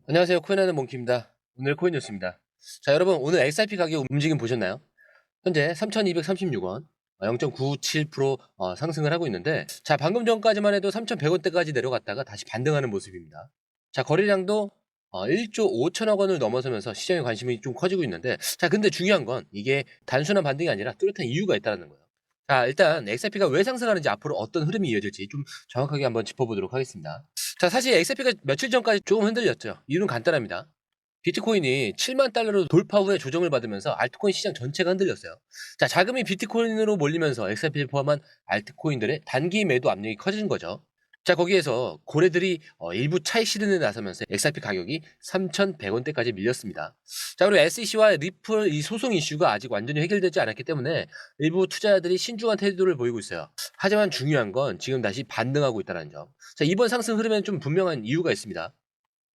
안녕하세요. 코인하는 몽키입니다. 오늘 코인 뉴스입니다. 자, 여러분 오늘 XRP 가격 움직임 보셨나요? 현재 3,236원, 0.97% 상승을 하고 있는데, 자, 방금 전까지만 해도 3,100원대까지 내려갔다가 다시 반등하는 모습입니다. 자, 거래량도 1조 5천억 원을 넘어서면서 시장의 관심이 좀 커지고 있는데, 자, 근데 중요한 건 이게 단순한 반등이 아니라 뚜렷한 이유가 있다는 거예요. 자, 일단 XRP가 왜 상승하는지, 앞으로 어떤 흐름이 이어질지 좀 정확하게 한번 짚어보도록 하겠습니다. 자, 사실 XRP가 며칠 전까지 조금 흔들렸죠. 이유는 간단합니다. 비트코인이 7만 달러로 돌파 후에 조정을 받으면서 알트코인 시장 전체가 흔들렸어요. 자, 자금이 비트코인으로 몰리면서 XRP를 포함한 알트코인들의 단기 매도 압력이 커진 거죠. 자, 거기에서 고래들이 일부 차익 실현에 나서면서 XRP 가격이 3,100원대까지 밀렸습니다. 자, 그리고 SEC와 리플 이 소송 이슈가 아직 완전히 해결되지 않았기 때문에 일부 투자자들이 신중한 태도를 보이고 있어요. 하지만 중요한 건 지금 다시 반등하고 있다는 점. 자, 이번 상승 흐름에는 좀 분명한 이유가 있습니다.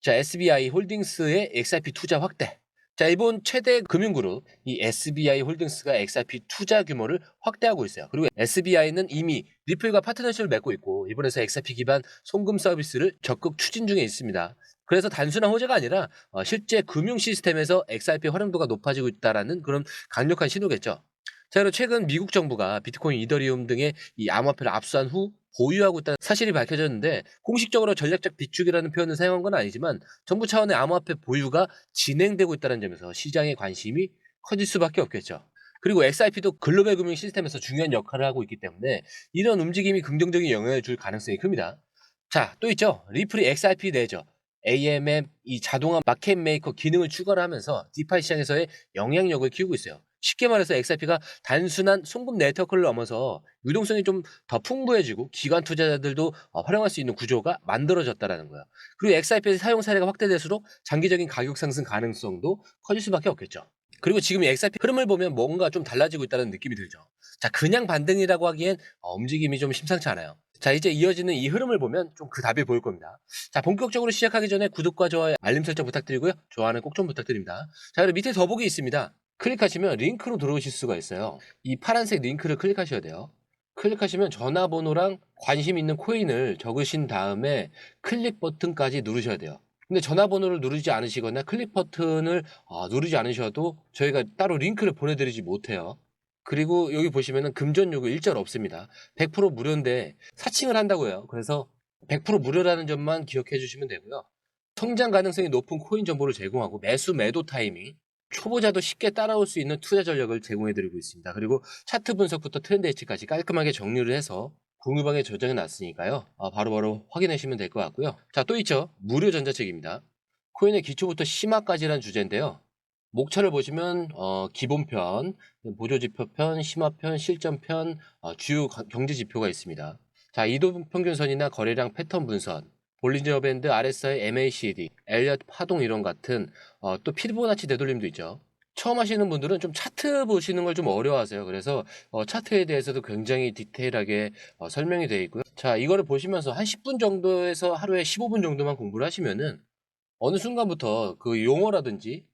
자, SBI 홀딩스의 XRP 투자 확대. 자, 일본 최대 금융그룹 이 SBI 홀딩스가 XRP 투자 규모를 확대하고 있어요. 그리고 SBI는 이미 리플과 파트너십을 맺고 있고, 일본에서 XRP 기반 송금 서비스를 적극 추진 중에 있습니다. 그래서 단순한 호재가 아니라 실제 금융 시스템에서 XRP 활용도가 높아지고 있다는 그런 강력한 신호겠죠. 자, 그리고 최근 미국 정부가 비트코인, 이더리움 등의 이 암호화폐를 압수한 후 보유하고 있다는 사실이 밝혀졌는데, 공식적으로 전략적 비축이라는 표현을 사용한 건 아니지만 정부 차원의 암호화폐 보유가 진행되고 있다는 점에서 시장의 관심이 커질 수밖에 없겠죠. 그리고 XRP도 글로벌 금융 시스템에서 중요한 역할을 하고 있기 때문에 이런 움직임이 긍정적인 영향을 줄 가능성이 큽니다. 자, 또 있죠. 리플이 XRP 내죠. AMM 이 자동화 마켓 메이커 기능을 추가를 하면서 디파이 시장에서의 영향력을 키우고 있어요. 쉽게 말해서 XRP가 단순한 송금 네트워크를 넘어서 유동성이 좀 더 풍부해지고 기관 투자자들도 활용할 수 있는 구조가 만들어졌다라는 거예요. 그리고 XRP의 사용 사례가 확대될수록 장기적인 가격 상승 가능성도 커질 수밖에 없겠죠. 그리고 지금 이 XRP 흐름을 보면 뭔가 좀 달라지고 있다는 느낌이 들죠. 자, 그냥 반등이라고 하기엔 움직임이 좀 심상치 않아요. 자, 이제 이어지는 이 흐름을 보면 좀 그 답이 보일 겁니다. 자, 본격적으로 시작하기 전에 구독과 좋아요, 알림 설정 부탁드리고요. 좋아하는 꼭 좀 부탁드립니다. 자, 그리고 밑에 더보기 있습니다. 클릭하시면 링크로 들어오실 수가 있어요. 이 파란색 링크를 클릭하셔야 돼요. 클릭하시면 전화번호랑 관심 있는 코인을 적으신 다음에 클릭 버튼까지 누르셔야 돼요. 근데 전화번호를 누르지 않으시거나 클릭 버튼을 누르지 않으셔도 저희가 따로 링크를 보내드리지 못해요. 그리고 여기 보시면은 금전 요구 일절 없습니다. 100% 무료인데 사칭을 한다고 해요. 그래서 100% 무료라는 점만 기억해 주시면 되고요. 성장 가능성이 높은 코인 정보를 제공하고 매수 매도 타이밍, 초보자도 쉽게 따라올 수 있는 투자 전략을 제공해 드리고 있습니다. 그리고 차트 분석부터 트렌드 예측까지 깔끔하게 정리를 해서 공유방에 저장해 놨으니까요. 바로바로 확인하시면 될 것 같고요. 자, 또 있죠. 무료 전자책입니다. 코인의 기초부터 심화까지란 주제인데요. 목차를 보시면 기본편, 보조지표편, 심화편, 실전편, 주요 경제지표가 있습니다. 자, 이동평균선이나 거래량 패턴 분선, 볼린저 밴드, RSI, MACD, 엘리엇 파동 이론 같은 또 피보나치 되돌림도 있죠. 처음 하시는 분들은 좀 차트 보시는 걸 좀 어려워하세요. 그래서 차트에 대해서도 굉장히 디테일하게 설명이 되어 있고요. 자, 이거를 보시면서 한 10분 정도에서 하루에 15분 정도만 공부를 하시면은 어느 순간부터 그 용어라든지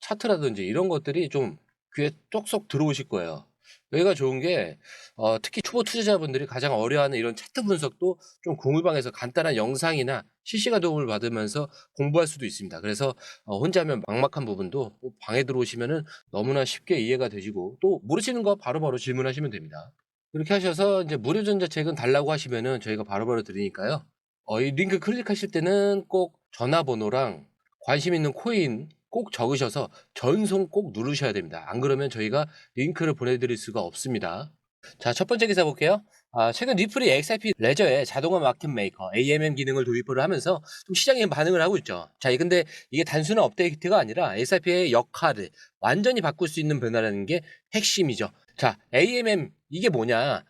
차트라든지 이런 것들이 좀 귀에 쏙쏙 들어오실 거예요. 여기가 좋은 게 특히 초보 투자자분들이 가장 어려워하는 이런 차트 분석도 좀 공유방에서 간단한 영상이나 실시간 도움을 받으면서 공부할 수도 있습니다. 그래서 혼자 하면 막막한 부분도 방에 들어오시면은 너무나 쉽게 이해가 되시고, 또 모르시는 거 바로바로 질문하시면 됩니다. 이렇게 하셔서 이제 무료 전자책은 달라고 하시면은 저희가 바로바로 드리니까요. 이 링크 클릭하실 때는 꼭 전화번호랑 관심 있는 코인 꼭 적으셔서 전송 꼭 누르셔야 됩니다. 안 그러면 저희가 링크를 보내드릴 수가 없습니다. 자, 첫 번째 기사 볼게요. 최근 리플이 XRP 레저에 자동화 마켓 메이커 AMM 기능을 도입을 하면서 좀 시장에 반응을 하고 있죠. 자, 근데 이게 단순한 업데이트가 아니라 XRP의 역할을 완전히 바꿀 수 있는 변화라는 게 핵심이죠. 자, AMM 이게 뭐냐?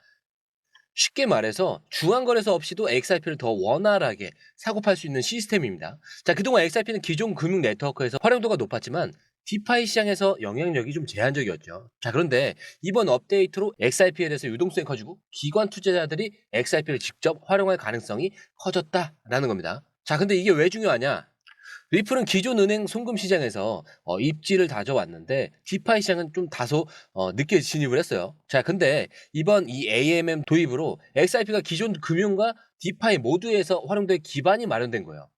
쉽게 말해서 중앙거래소 없이도 XRP를 더 원활하게 사고 팔 수 있는 시스템입니다. 자, 그동안 XRP는 기존 금융 네트워크에서 활용도가 높았지만 디파이 시장에서 영향력이 좀 제한적이었죠. 자, 그런데 이번 업데이트로 XRP에 대해서 유동성이 커지고 기관 투자자들이 XRP를 직접 활용할 가능성이 커졌다라는 겁니다. 자, 근데 이게 왜 중요하냐? 리플은 기존 은행 송금 시장에서 입지를 다져왔는데 디파이 시장은 좀 다소 늦게 진입을 했어요. 자, 근데 이번 이 AMM 도입으로 XRP가 기존 금융과 디파이 모두에서 활용될 기반이 마련된 거예요.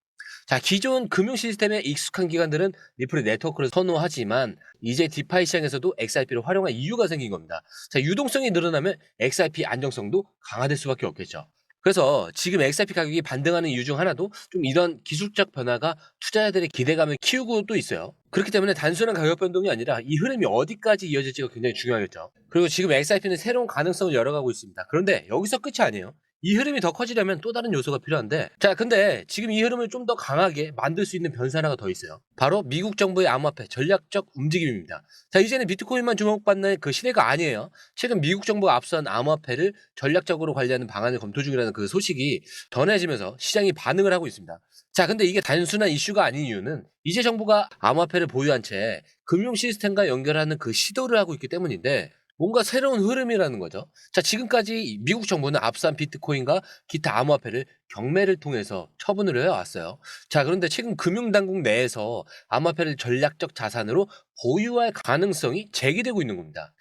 자, 기존 금융 시스템에 익숙한 기관들은 리플의 네트워크를 선호하지만 이제 디파이 시장에서도 XRP를 활용할 이유가 생긴 겁니다. 자, 유동성이 늘어나면 XRP 안정성도 강화될 수밖에 없겠죠. 그래서 지금 XRP 가격이 반등하는 이유 중 하나도 좀 이런 기술적 변화가 투자자들의 기대감을 키우고 또 있어요. 그렇기 때문에 단순한 가격 변동이 아니라 이 흐름이 어디까지 이어질지가 굉장히 중요하겠죠. 그리고 지금 XRP는 새로운 가능성을 열어가고 있습니다. 그런데 여기서 끝이 아니에요. 이 흐름이 더 커지려면 또 다른 요소가 필요한데, 자, 근데 지금 이 흐름을 좀 더 강하게 만들 수 있는 변수 하나가 더 있어요. 바로 미국 정부의 암호화폐 전략적 움직임입니다. 자, 이제는 비트코인만 주목받는 그 시대가 아니에요. 최근 미국 정부가 앞선 암호화폐를 전략적으로 관리하는 방안을 검토 중이라는 그 소식이 전해지면서 시장이 반응을 하고 있습니다. 자, 근데 이게 단순한 이슈가 아닌 이유는 이제 정부가 암호화폐를 보유한 채 금융 시스템과 연결하는 그 시도를 하고 있기 때문인데, 뭔가 새로운 흐름이라는 거죠. 자, 지금까지 미국 정부는 앞선 비트코인과 기타 암호화폐를 경매를 통해서 처분을 해왔어요. 자, 그런데 최근 금융당국 내에서 암호화폐를 전략적 자산으로 보유할 가능성이 제기되고 있는 겁니다.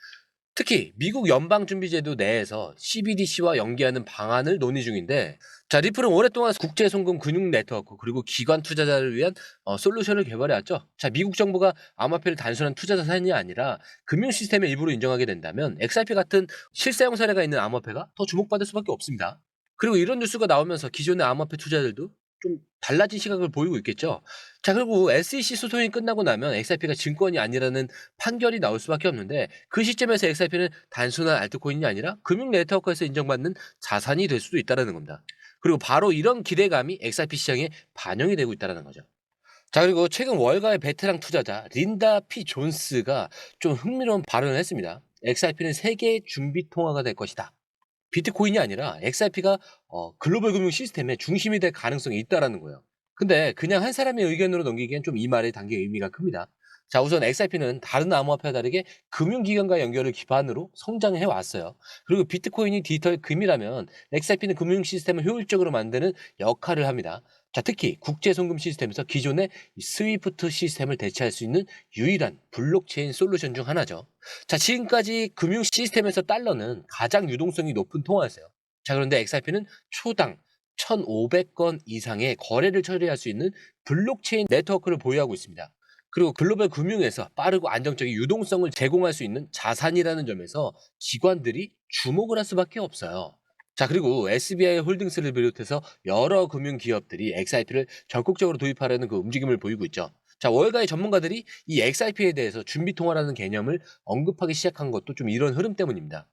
특히 미국 연방준비제도 내에서 CBDC와 연계하는 방안을 논의 중인데, 자, 리플은 오랫동안 국제송금 금융 네트워크 그리고 기관 투자자를 위한 솔루션을 개발해왔죠. 자, 미국 정부가 암호화폐를 단순한 투자 자산이 아니라 금융 시스템의 일부로 인정하게 된다면 XRP 같은 실사용 사례가 있는 암호화폐가 더 주목받을 수밖에 없습니다. 그리고 이런 뉴스가 나오면서 기존의 암호화폐 투자자들도 좀 달라진 시각을 보이고 있겠죠. 자, 그리고 SEC 소송이 끝나고 나면 XRP가 증권이 아니라는 판결이 나올 수밖에 없는데, 그 시점에서 XRP는 단순한 알트코인이 아니라 금융 네트워크에서 인정받는 자산이 될 수도 있다는 겁니다. 그리고 바로 이런 기대감이 XRP 시장에 반영이 되고 있다는 거죠. 자, 그리고 최근 월가의 베테랑 투자자 린다 피 존스가 좀 흥미로운 발언을 했습니다. XRP는 세계의 준비 통화가 될 것이다. 비트코인이 아니라 XRP가 글로벌 금융 시스템의 중심이 될 가능성이 있다라는 거예요. 근데 그냥 한 사람의 의견으로 넘기기엔 좀 이 말의 단계 의미가 큽니다. 자, 우선 XRP는 다른 암호화폐와 다르게 금융기관과 연결을 기반으로 성장해 왔어요. 그리고 비트코인이 디지털 금이라면 XRP는 금융 시스템을 효율적으로 만드는 역할을 합니다. 자, 특히 국제송금 시스템에서 기존의 이 스위프트 시스템을 대체할 수 있는 유일한 블록체인 솔루션 중 하나죠. 자, 지금까지 금융 시스템에서 달러는 가장 유동성이 높은 통화였어요. 자, 그런데 XRP는 초당 1,500건 이상의 거래를 처리할 수 있는 블록체인 네트워크를 보유하고 있습니다. 그리고 글로벌 금융에서 빠르고 안정적인 유동성을 제공할 수 있는 자산이라는 점에서 기관들이 주목을 할 수밖에 없어요. 자, 그리고 SBI 홀딩스를 비롯해서 여러 금융 기업들이 XRP를 적극적으로 도입하려는 그 움직임을 보이고 있죠. 자, 월가의 전문가들이 이 XRP에 대해서 준비 통화라는 개념을 언급하기 시작한 것도 좀 이런 흐름 때문입니다.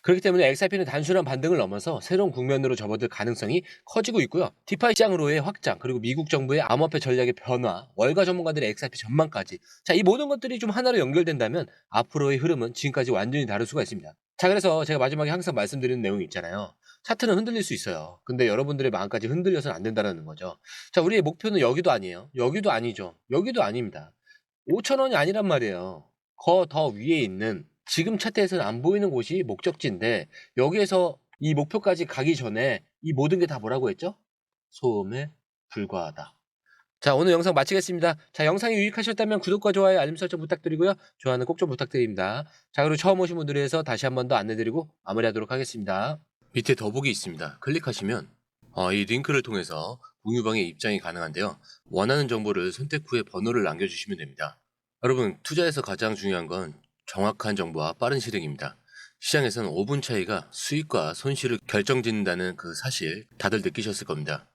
그렇기 때문에 XRP는 단순한 반등을 넘어서 새로운 국면으로 접어들 가능성이 커지고 있고요. 디파이 시장으로의 확장, 그리고 미국 정부의 암호화폐 전략의 변화, 월가 전문가들의 XRP 전망까지, 자, 이 모든 것들이 좀 하나로 연결된다면 앞으로의 흐름은 지금까지 완전히 다를 수가 있습니다. 자, 그래서 제가 마지막에 항상 말씀드리는 내용이 있잖아요. 차트는 흔들릴 수 있어요. 근데 여러분들의 마음까지 흔들려서는 안 된다는 거죠. 자, 우리의 목표는 여기도 아니에요. 여기도 아니죠. 여기도 아닙니다. 5천 원이 아니란 말이에요. 더 위에 있는, 지금 차트에서는 안 보이는 곳이 목적지인데, 여기에서 이 목표까지 가기 전에 이 모든 게 다 뭐라고 했죠? 소음에 불과하다. 자, 오늘 영상 마치겠습니다. 자, 영상이 유익하셨다면 구독과 좋아요, 알림 설정 부탁드리고요. 좋아요는 꼭 좀 부탁드립니다. 자, 그리고 처음 오신 분들을 위해서 다시 한 번 더 안내드리고 마무리하도록 하겠습니다. 밑에 더보기 있습니다. 클릭하시면 이 링크를 통해서 공유방에 입장이 가능한데요. 원하는 정보를 선택 후에 번호를 남겨주시면 됩니다. 여러분, 투자에서 가장 중요한 건 정확한 정보와 빠른 실행입니다. 시장에서는 5분 차이가 수익과 손실을 결정짓는다는 그 사실 다들 느끼셨을 겁니다.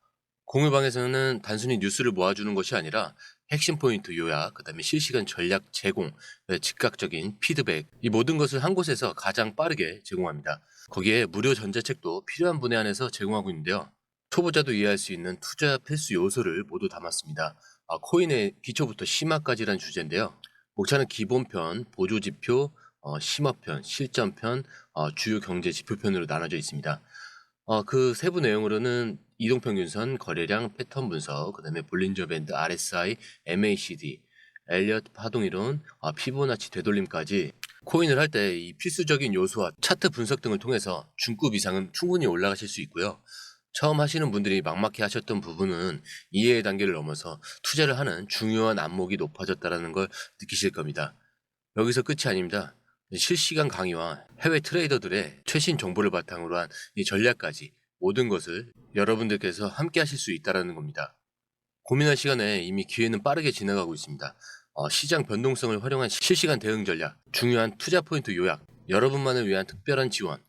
공유방에서는 단순히 뉴스를 모아주는 것이 아니라 핵심 포인트 요약, 그 다음에 실시간 전략 제공, 즉각적인 피드백, 이 모든 것을 한 곳에서 가장 빠르게 제공합니다. 거기에 무료 전자책도 필요한 분에 한해서 제공하고 있는데요. 초보자도 이해할 수 있는 투자 필수 요소를 모두 담았습니다. 코인의 기초부터 심화까지란 주제인데요. 목차는 기본편, 보조지표, 심화편, 실전편, 주요 경제 지표편으로 나눠져 있습니다. 그 세부 내용으로는 이동평균선, 거래량, 패턴 분석, 그 다음에 볼린저 밴드, RSI, MACD, 엘리엇 파동이론, 피보나치 되돌림까지 코인을 할 때 이 필수적인 요소와 차트 분석 등을 통해서 중급 이상은 충분히 올라가실 수 있고요. 처음 하시는 분들이 막막해 하셨던 부분은 이해의 단계를 넘어서 투자를 하는 중요한 안목이 높아졌다는 걸 느끼실 겁니다. 여기서 끝이 아닙니다. 실시간 강의와 해외 트레이더들의 최신 정보를 바탕으로 한 이 전략까지 모든 것을 여러분들께서 함께 하실 수 있다는 겁니다. 고민할 시간에 이미 기회는 빠르게 지나가고 있습니다. 시장 변동성을 활용한 실시간 대응 전략, 중요한 투자 포인트 요약, 여러분만을 위한 특별한 지원.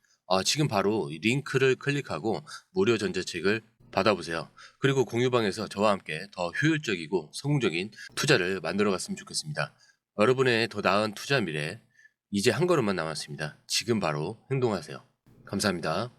지금 바로 이 링크를 클릭하고 무료 전자책을 받아보세요. 그리고 공유방에서 저와 함께 더 효율적이고 성공적인 투자를 만들어 갔으면 좋겠습니다. 여러분의 더 나은 투자 미래, 이제 한 걸음만 남았습니다. 지금 바로 행동하세요. 감사합니다.